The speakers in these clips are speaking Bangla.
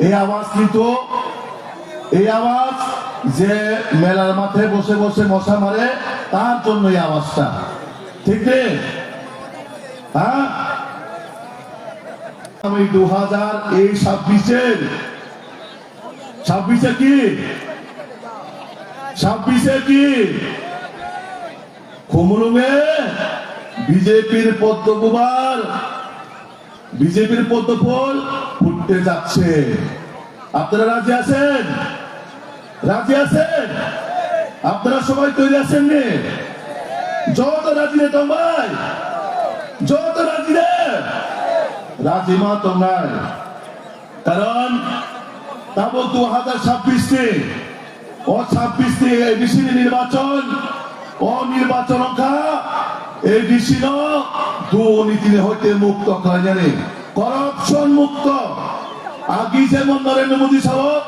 এই আওয়াজ কিন্তু এই আওয়াজ যে মেলার মাথায় বসে বসে মশা মারে তার জন্য এই আওয়াজটা, ঠিক নেই? হ্যাঁ, আমি 2026 কি 26 কি খুমলুঙে বিজেপির পদ্মফুল ফুটতে যাচ্ছে। আপনারা রাজি আছেন? রাজি আছেন? আপনারা সবাই তৈরি আছেন নি? যত রাজি রে তোমায়, যত রাজি রে রাজি মা তোমায়। কারণ তাবো 2026 এডিসি নির্বাচন নির্বাচন এডিসি দুর্নীতি হইতে মুক্ত করা জানে, করপশন মুক্ত। আগে যেমন নরেন্দ্র মোদী সাহেব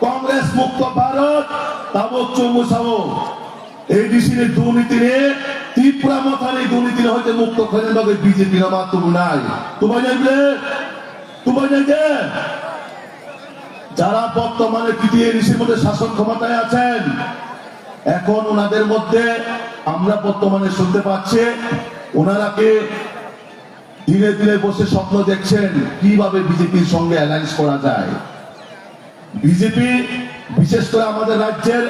কংগ্রেস মুক্ত ভারত তাবক চমু সাহেব এডিসি দুর্নীতি ত্রিপুরা মথানি দুর্নীতি হইতে মুক্ত করে যাবে। বিজেপি না তুমি নাই, তোমার যাইবে তোমার যাইবে। যারা বর্তমানে এডিসির মধ্যে শাসন ক্ষমতায় আছেন, এখন ওনাদের মধ্যে আমরা বর্তমানে শুনতে পাচ্ছি ওনারাকে ধীরে ধীরে বসে স্বপ্ন দেখছেন কিভাবে বিজেপির সঙ্গে অ্যালায়েন্স করা যায়। বিজেপি বিশেষ করে আমাদের রাজ্যের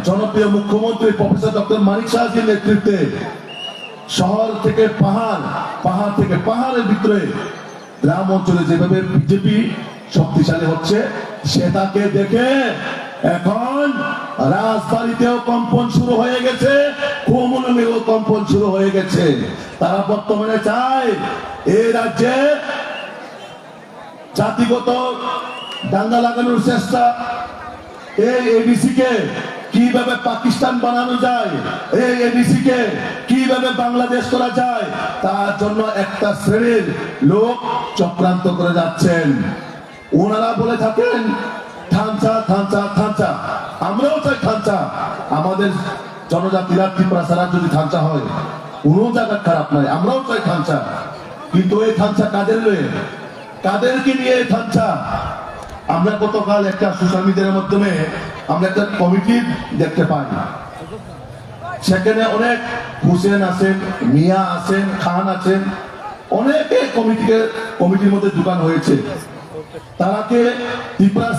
জনপ্রিয় মুখ্যমন্ত্রী প্রফেসর ডক্টর মানিক সাহাজির নেতৃত্বে শহর থেকে পাহাড়, পাহাড় থেকে পাহাড়ের ভিতরে গ্রাম অঞ্চলে যেভাবে বিজেপি শক্তিশালী হচ্ছে সেটাকে দেখে এখন রাজবাড়িতেও কম্পন শুরু হয়ে গেছে, খুমলুঙেও কম্পন শুরু হয়ে গেছে। তারা বর্তমানে চায় এই রাজ্যে জাতিগত দাঙ্গা লাগানোর চেষ্টা, এই এডিসি কে কিভাবে পাকিস্তান বানানো যায়, এই এডিসি কে কিভাবে বাংলাদেশ করা যায়, তার জন্য একটা শ্রেণীর লোক চক্রান্ত করে যাচ্ছেন। ওনারা বলে থাকেন থানচা থানচা থানচা, আমরাও চাই থানচা। আমাদের জনজাতিরা ত্রিপুরা ছাড়া যদি থানচা হয় কোনো জায়গা খারাপ নাই, আমরাও চাই থানচা। কিন্তু এই থানচা কাদের লয়ে, কাদেরকে নিয়ে এই থানচা? আমরা গতকাল একটা সোশ্যাল মিডিয়ার মাধ্যমে আমরা একটা কমিটি দেখতে পাই, সেখানে অনেক হুসেন আছেন, মিয়া আছেন, খান আছেন, অনেকে কমিটির মধ্যে দোকান হয়েছে। তারা কে ত্রিপুরা,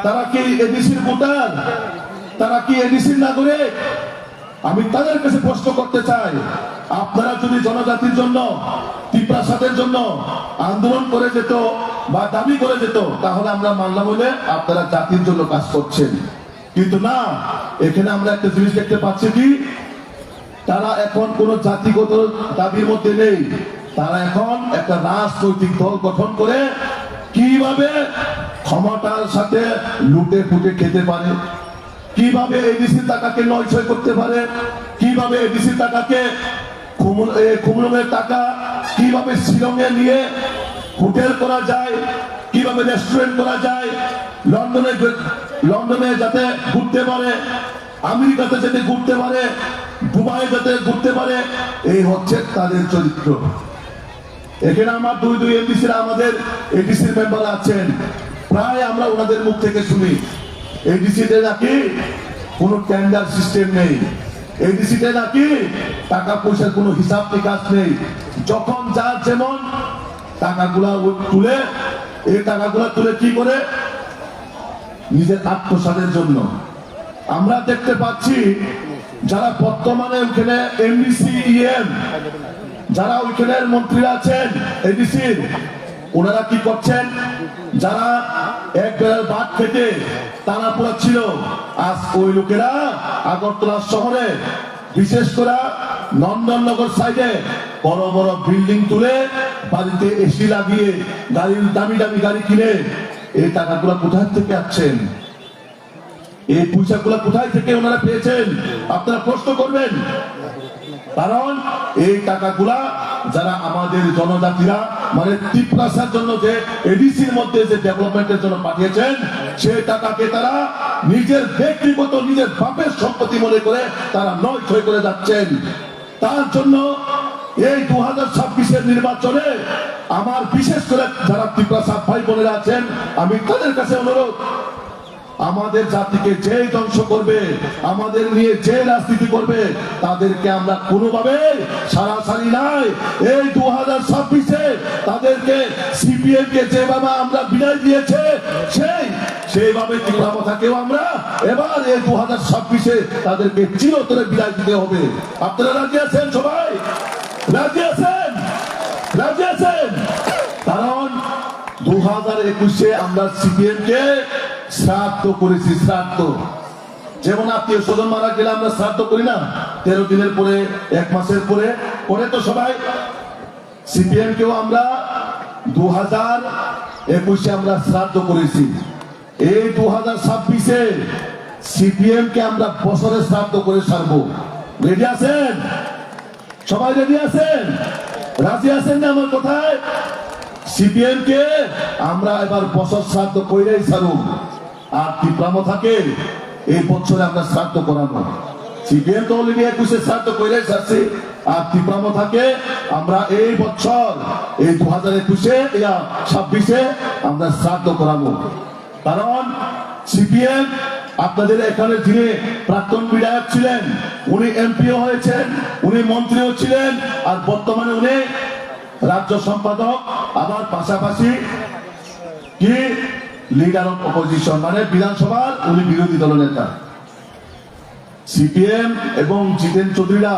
তারা কি এডিসির ভোটার, তারা কি এডিসির নাগরিক? আমি তাদের কাছে প্রশ্ন করতে চাই, আপনারা যদি জনজাতির জন্য ত্রিপ্রাসাদের জন্য আন্দোলন করে যেত বা দাবি করে যেত তাহলে আমরা মানলাম বলে আপনারা জাতির জন্য কাজ করছেন। কিন্তু না, এখানে আমরা একটা জিনিস দেখতে পাচ্ছি কি তারা এখন কোন জাতিগত দাবির মধ্যে নেই। তারা এখন একটা রাজনৈতিক দল গঠন করে কিভাবে ক্ষমতার সাথে লুটে ফুটে খেতে পারে, কিভাবে এডিসি টাকাকে নয়ছয় করতে পারে, কিভাবে এডিসি টাকাকে খুমলুঙের টাকা কিভাবে শিলংয়ে নিয়ে হোটেল করা যায়, কিভাবে রেস্টুরেন্ট করা যায়, লন্ডনে যাতে ঘুরতে পারে, আমেরিকাতে যাতে ঘুরতে পারে, দুবাই যাতে ঘুরতে পারে, এই হচ্ছে তাদের চরিত্র। এখানে আমার দুই এডিসির আমাদের এডিসির মেম্বার আছেন, প্রায় আমরা ওনাদের মুখ থেকে শুনি এডিসিতে নাকি কোনো টেন্ডার সিস্টেম নেই, এডিসিতে নাকি টাকা পয়সার কোনো হিসাব নিকাশ নেই, যখন যার যেমন টাকাগুলা তুলে এই টাকাগুলা তুলে কি করে নিজের আত্মসাতের জন্য। আমরা দেখতে পাচ্ছি যারা বর্তমানে ওখানে এমডিসি ইএম যারা ওইখানের মন্ত্রীরা আছেন এডিসির, ওনারা কি করছেন, যারা এক বেলার ভাত খেতে টানা পোড়া ছিল, আজ ওই লোকেরা আগরতলা শহরে বিশেষ করে নন্দননগর সাইডে বড় বড় বিল্ডিং তুলে বাড়িতে এসি লাগিয়ে গাড়ির দামি দামি গাড়ি কিনে এই টাকাগুলো কোথায় থেকে আসছেন, এই পয়সাগুলো কোথায় থেকে ওনারা পেয়েছেন আপনারা প্রশ্ন করবেন। কারণ এই টাকাগুলা যারা আমাদের জনজাতিরা মানে ত্রিপ্রাসার জন্য যে এডিসির মধ্যে যে ডেভেলপমেন্টের জন্য পাঠিয়েছেন সেই টাকাকে তারা নিজের ব্যক্তিগত নিজের বাপের সম্পত্তি মনে করে তারা নয়ছয় করে যাচ্ছেন। তার জন্য এই 2026-এর নির্বাচনে আমার বিশেষ করে যারা ত্রিপ্রাসাদ ভাই বোনেরা আছেন, আমি তাদের কাছে অনুরোধ, আমাদের জাতিকে যে ধ্বংস করবে, আমাদের নিয়ে যে রাজনীতি করবে, তাদেরকে আমরা কোনোভাবে সারাসারি নাই। এই 2026-এ তাদেরকে সিপিএম কে যেভাবে আমরা বিদায় দিয়েছে সেইভাবে ত্রিপুরাকেও আমরা এবার এই 2026-এ তাদেরকে চিরতরে বিদায় দিতে হবে। আপনারা রাজি আছেন? সবাই রাজি আছেন? রাজি আছেন? কারণ 2021-এ আমরা সিপিএম কে শ্রাদ্ধ করেছি। শ্রাদ্ধ যেমন আত্মীয় স্বজন মারা গেলে আমরা শ্রাদ্ধ করি না, 13 দিনের পরে, 1 মাসের পরে করে তো সবাই। সিপিএম কেও আমরা 2021-এ আমরা শ্রাদ্ধ করেছি। এই 2026-এ সিপিএম কে আমরা বছরে শ্রাদ্ধ করে ছাড়বো। রেডি আছেন? সবাই রেডি আছেন? রাজি আছেন না আমার কথায়? সিপিএম কে আমরা এবার বছর শ্রাদ্ধ কইরাই ছাড়ুন। আর ত্রিপুরাকে এই বছরে আমরা শ্রাদ্ধ করাবো। সিপিএম তো অলরেডি 21-এ শ্রাদ্ধ কইরাই ছাড়ছি, আর ত্রিপুরাকে আমরা এই বছর এই 2021-26-এ আমরা শ্রাদ্ধ করাবো। কারণ সিপিএম আপনাদের এখানে যিনি প্রাক্তন বিধায়ক ছিলেন, উনি এমপিও হয়েছেন, উনি মন্ত্রীও ছিলেন, আর বর্তমানে উনি রাজ্য সম্পাদক, আবার পাশাপাশি কি লিডার অফ অপোজিশন, মানে বিধানসভার উনি বিরোধী দলনেতা। সিপিএম এবং জিতেন চৌধুরীরা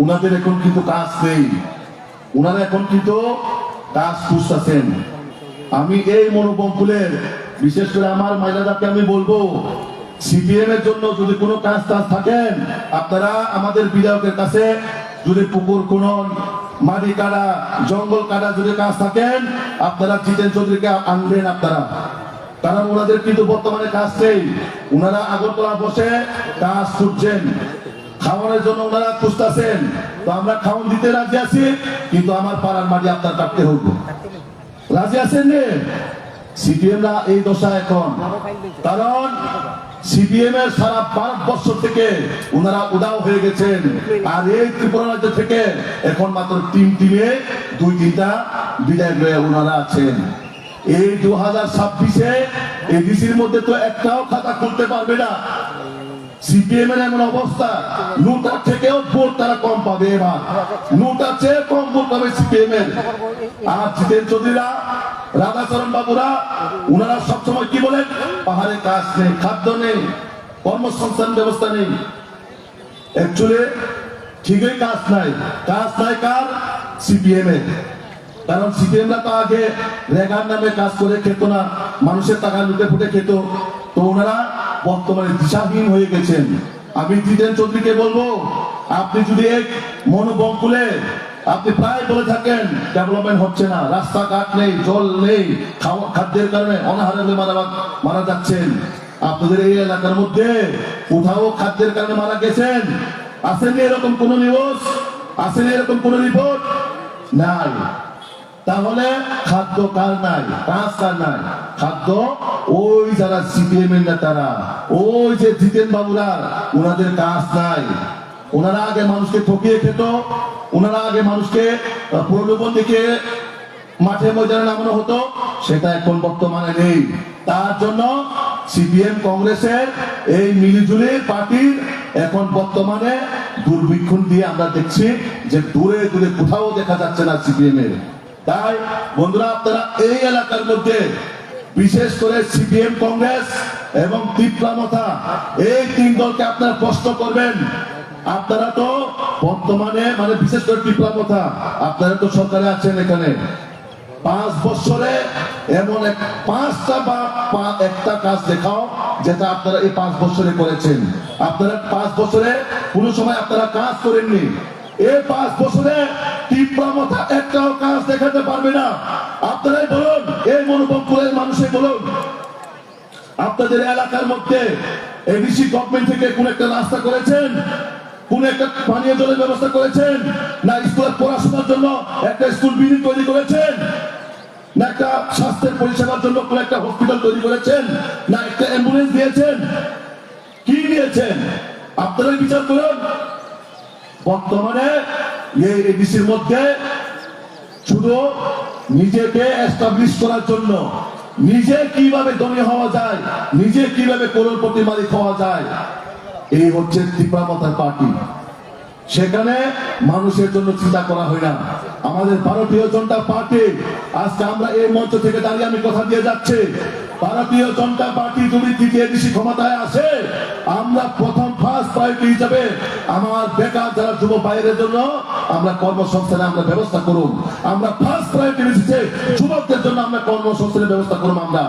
উনাদের এখন কিন্তু কাজ নেই, উনারা এখন কিন্তু কাজ খুঁজতেছেন। আমি এই মনোবঙ্কুলের বিশেষ করে আমার মহিলাদেরকে আমি বলবো, সিপিএম এর জন্য যদি কোনো কাজ থাকেন, আপনারা আমাদের বিধায়কের কাছে যদি পুকুর খনন, মাটি কাটা, জঙ্গল কাটা যদি কাজ থাকেন, আপনারা জিতেন চৌধুরীকে আনবেন আপনারা। কারণ ওনাদের কিন্তু বর্তমানে কাজ নেই, ওনারা আগরতলা বসে কাজ খুঁজছেন, খাওয়ানোর জন্য ওনারা খুঁজতেছেন। তো আমরা খাওয়ান দিতে রাজি আছি, কিন্তু আমার পাড়ার মাটি আপনার কাটতে হবে। রাজি আছেন রে? সিপিএম না এই দশা এখন, কারণ সিপিএম এর সারা ভারতবর্ষ থেকে ওনারা উদাও হয়ে গেছেন। আর এই ত্রিপুরা রাজ্য থেকে এখন মাত্র টিমে 2-3টা বিধায়ক রয়ে ওনারা আছেন। এই 2026-এ এডিসির মধ্যে তো একটাও খাতা খুলতে পারবে না। সিপিএম এর এমন অবস্থা, নোটার থেকেও ভোট তারা কম পাবে। এবার নোটার চেয়ে কম ভোট পাবে সিপিএম এর। আর জিতেন চৌধুরীরা, রাধাচরণ বাবুরা, ওনারা সবসময় কি বলেন? পাহাড়ে কাজ নেই, খাদ্য নেই, কর্মসংস্থান ব্যবস্থা নেই। অ্যাকচুয়ালি ঠিকই কাজ নাই। কাজ নাই কার? সিপিএম এর। কারণ সিপিএমরা তো আগে রেগার নামে কাজ করে খেত না, মানুষের টাকা লুটে ফুটে খেত। তো ওনারা বর্তমানে দিশাহীন হয়ে গেছেন। আমি জিতেন চৌধুরীকে বলবো, আপনি যদি এক মনোবঙ্কুলে আপনি প্রায় বলে থাকেন ডেভেলপমেন্ট হচ্ছে না, রাস্তাঘাট নেই, জল নেই, খাদ্যের কারণে অনাহারে মারা যাচ্ছেন। আপনাদের এই এলাকার মধ্যে কোথাও খাদ্যের কারণে মারা গেছেন? আসেনি এরকম কোন নিউজ? আসেনি এরকম কোন রিপোর্ট? নাই। তাহলে খাদ্য কার নাই? কাজ কার নাই? খাদ্য ওই যারা সিপিএম এর নেতারা, ওই যে জিতেন বাবুরা, ওনাদের কাজ নাই। ওনারা আগে মানুষকে ঠকিয়ে খেত, ওনারা আগে মানুষকে প্রলোভন দিকে মাঠে ময়দানে নামানো হতো, সেটা এখন বর্তমানে নেই। তার জন্য সিপিএম কংগ্রেসের এই মিলিজুলির পার্টির এখন বর্তমানে দুর্ভিক্ষণ দিয়ে আমরা দেখছি যে দূরে দূরে কোথাও দেখা যাচ্ছে না সিপিএম এর। তাই বন্ধুরা, আপনারা এই এলাকার মধ্যে বিশেষ করে সিপিএম, কংগ্রেস এবং ত্রিপুরা এই 3 দলকে আপনারা প্রশ্ন করবেন। আপনারা তো বর্তমানে মানে বিশেষ করে ত্রিপুরা আপনারা তো সরকারে আছেন। এখানে 5 বছরে এমন 5টা বা একটা কাজ দেখাও যেটা আপনারা এই 5 বছরে করেছেন। আপনারা 5 বছরে কোনো সময় আপনারা কাজ করেননি। এই 5 বছরে ত্রিপুরা একটাও কাজ দেখাতে পারবে না। আপনারাই বলুন, এই মনোবঙ্কুলের মানুষই বলুন, আপনাদের এলাকার মধ্যে এডিসি গভর্নমেন্ট থেকে কোন একটা রাস্তা করেছেন? কোন একটা পানীয় জলের ব্যবস্থা করেছেন? না স্কুলের পড়াশোনার জন্য একটা স্কুল বিল্ডিং তৈরি করেছেন? না একটা স্বাস্থ্যের পরিষেবার জন্য কোন একটা হসপিটাল তৈরি করেছেন? না একটা অ্যাম্বুলেন্স দিয়েছেন? কি দিয়েছেন? আপনারাই বিচার করুন। বর্তমানে এই এডিসির মধ্যে শুধু নিজেকে এস্টাবলিশ করার জন্য, নিজে কিভাবে ধনী হওয়া যায়, নিজে কিভাবে করোড়পতি মালিক হওয়া যায়, এই হচ্ছে তীব্রামতার পার্টি। সেখানে মানুষের জন্য চিন্তা করা হয় না। আমাদের ভারতীয় জনতা পার্টি, আজকে আমরা এই মঞ্চ থেকে দাঁড়িয়ে আমি কথা দিয়ে যাচ্ছি, ভারতীয় জনতা পার্টি যদি তৃতীয় এডিসি ক্ষমতায় আসে, আমরা প্রথম ফার্স্ট প্রায়োরিটি হিসেবে আমার বেকার যারা যুব ভাইয়ের জন্য আমরা কর্মসংস্থানের আমরা ব্যবস্থা করুন। আমরা ফার্স্ট প্রায়োরিটি হিসেবে যুবকদের জন্য আমরা কর্মসংস্থানের ব্যবস্থা করুন। আমরা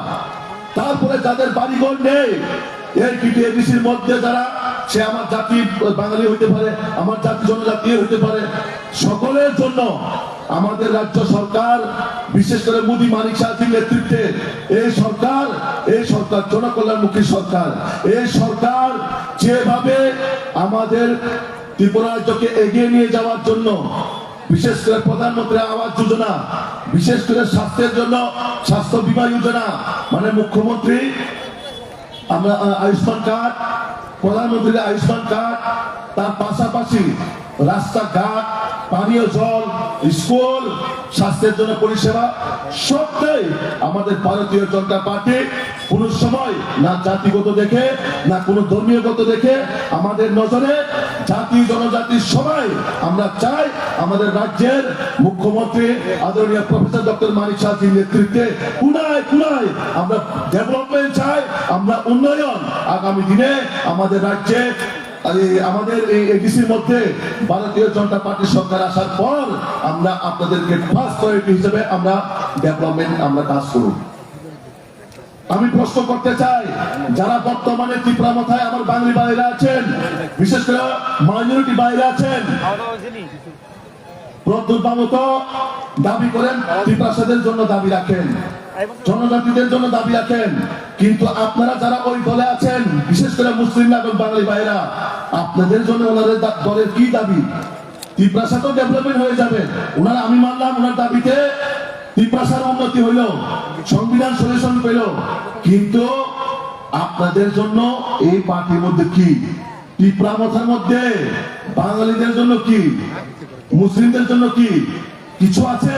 তারপরে যাদের বাড়িঘর নেই, এই টিটিএডিসির মধ্যে যারা, সে আমার জাতি বাঙালি হইতে পারে, আমার জাতি জনজাতি হইতে পারে, সকলের জন্য আমাদের রাজ্য সরকার, বিশেষ করে মোদী মানিক সাহার নেতৃত্বে এই সরকার জনকল্যাণমুখী সরকার। এই সরকার যেভাবে আমাদের ত্রিপুরা রাজ্যকে এগিয়ে নিয়ে যাওয়ার জন্য, বিশেষ করে প্রধানমন্ত্রী আবাস যোজনা, বিশেষ করে স্বাস্থ্যের জন্য স্বাস্থ্য বীমা যোজনা, মানে মুখ্যমন্ত্রী আমরা আয়ুষ্মান কার্ড, প্রধানমন্ত্রীর আয়ুষ্মান কার্ড, তার পাশাপাশি রাস্তাঘাট, পানীয় জল, স্কুল, স্বাস্থ্যের জন্য পরিষেবা, সবটাই আমাদের ভারতীয় জনতা পার্টি কোন সময় না জাতিগত দেখে, না কোনো ধর্মীয়গত দেখে, আমাদের নজরে জাতি জনজাতি সবাই আমরা চাই আমাদের রাজ্যের মুখ্যমন্ত্রী আদরণীয় প্রফেসর ডক্টর মানিক সাহার নেতৃত্বে কুনায় কুনায় আমরা ডেভেলপমেন্ট চাই, আমরা উন্নয়ন। আগামী দিনে আমাদের রাজ্যে আমাদের এই এডিসির মধ্যে ভারতীয় জনতা পার্টির সরকার আসার পর আমরা আপনাদেরকে ফার্স্ট প্রায়োরিটি হিসেবে আমরা ডেভেলপমেন্ট আমরা কাজ করব। আমি প্রশ্ন করতে চাই, যারা বর্তমানে তীব্রামথায় আমার বাঙালি ভাইরা আছেন, বিশেষ করে মাইনরিটি ভাইরা আছেন, প্রদ্যুৎ দাবি করেন ত্রিপ্রাসাদের জন্য দাবি রাখেন, জনজাতিদের জন্য দাবি রাখেন, কিন্তু আপনারা যারা ওই দলে আছেন, বিশেষ করে মুসলিমরা এবং বাঙালি ভাইরা, আপনাদের জন্য ওনাদের দলের কি দাবি? ত্রিপ্রাসাদও ডেভেলপমেন্ট হয়ে যাবে, ওনারা, আমি মানলাম ওনার দাবিতে ত্রিপ্রাসার উন্নতি হইল, সংবিধান সলিউশন পেল, কিন্তু আপনাদের জন্য এই পার্টির মধ্যে কি, ত্রিপ্রামথার মধ্যে বাঙালিদের জন্য কি, মুসলিমদের জন্য কি কিছু আছে?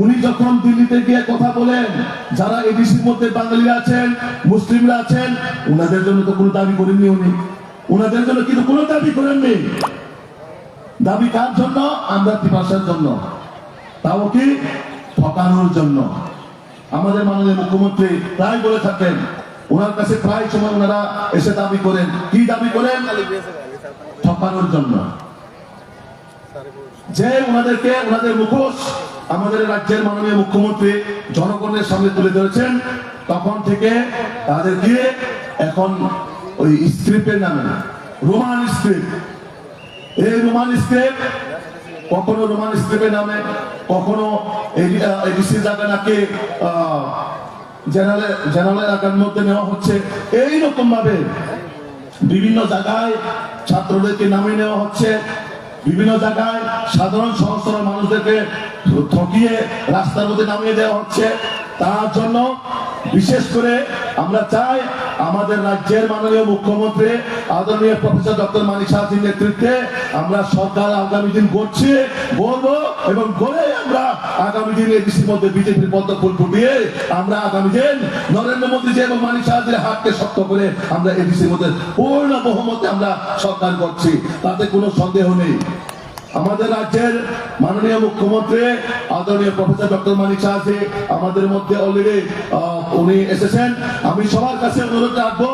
উনি যখন দিল্লিতে গিয়ে কথা বলেন, যারা এডিসির মধ্যে বাঙালিরা আছেন, মুসলিমরা আছেন, উনাদের জন্য তো কোনো দাবি করেননি উনি, উনাদের জন্য কিন্তু কোনো দাবি করেননি। দাবি কার জন্য? আমরা ত্রিপ্রাসার জন্য, তাও কি ঠকানোর জন্য। আমাদের মাননীয় মুখ্যমন্ত্রী প্রায় বলে থাকেন, ওনার কাছে প্রায় সময় ওনারা এসে দাবি করেন, কি দাবি করেন? ঠকানোর জন্য। যে ওনাদেরকে, ওনাদের মুখোশ আমাদের রাজ্যের মাননীয় মুখ্যমন্ত্রী জনগণের সামনে তুলে ধরেছেন, তখন থেকে তাদেরকে এখন ওই স্ক্রিপ্টের নামে, রোমান স্ক্রিপ্ট, এই রোমান স্ক্রিপ্ট, কখনো রোমান স্ক্রিপ্টের নামে, কখনো এডিসি জায়গা নাকি জেনারেল এলাকার মধ্যে নেওয়া হচ্ছে, এইরকম ভাবে বিভিন্ন জায়গায় ছাত্রদেরকে নামিয়ে নেওয়া হচ্ছে, বিভিন্ন জায়গায় সাধারণ সহজ সরল মানুষদেরকে ঠকিয়ে রাস্তার মধ্যে নামিয়ে দেওয়া হচ্ছে। তার জন্য বিশেষ করে আমরা চাই আমাদের রাজ্যের মাননীয় মুখ্যমন্ত্রী আদরণীয় প্রফেসর ডক্টর মানিক সাহার নেতৃত্বে আমরা সরকার আগামী দিন করছি, বলবো এবং করে আমরা আগামী দিন এডিসির মধ্যে বিজেপির পদ্ম ফুল ফুটিয়ে আমরা আগামী দিন নরেন্দ্র মোদীজি এবং মানিক সাহার হাতকে শক্ত করে আমরা এডিসির মধ্যে পূর্ণ বহুমতে আমরা সরকার করছি, তাতে কোনো সন্দেহ নেই। আমাদের রাজ্যের মাননীয় মুখ্যমন্ত্রী আদরণীয় প্রফেসর ডক্টর মানিক সাহাজি আমাদের মধ্যে অলরেডি উনি এসেছেন। আমি সবার কাছে অনুরোধ রাখবো,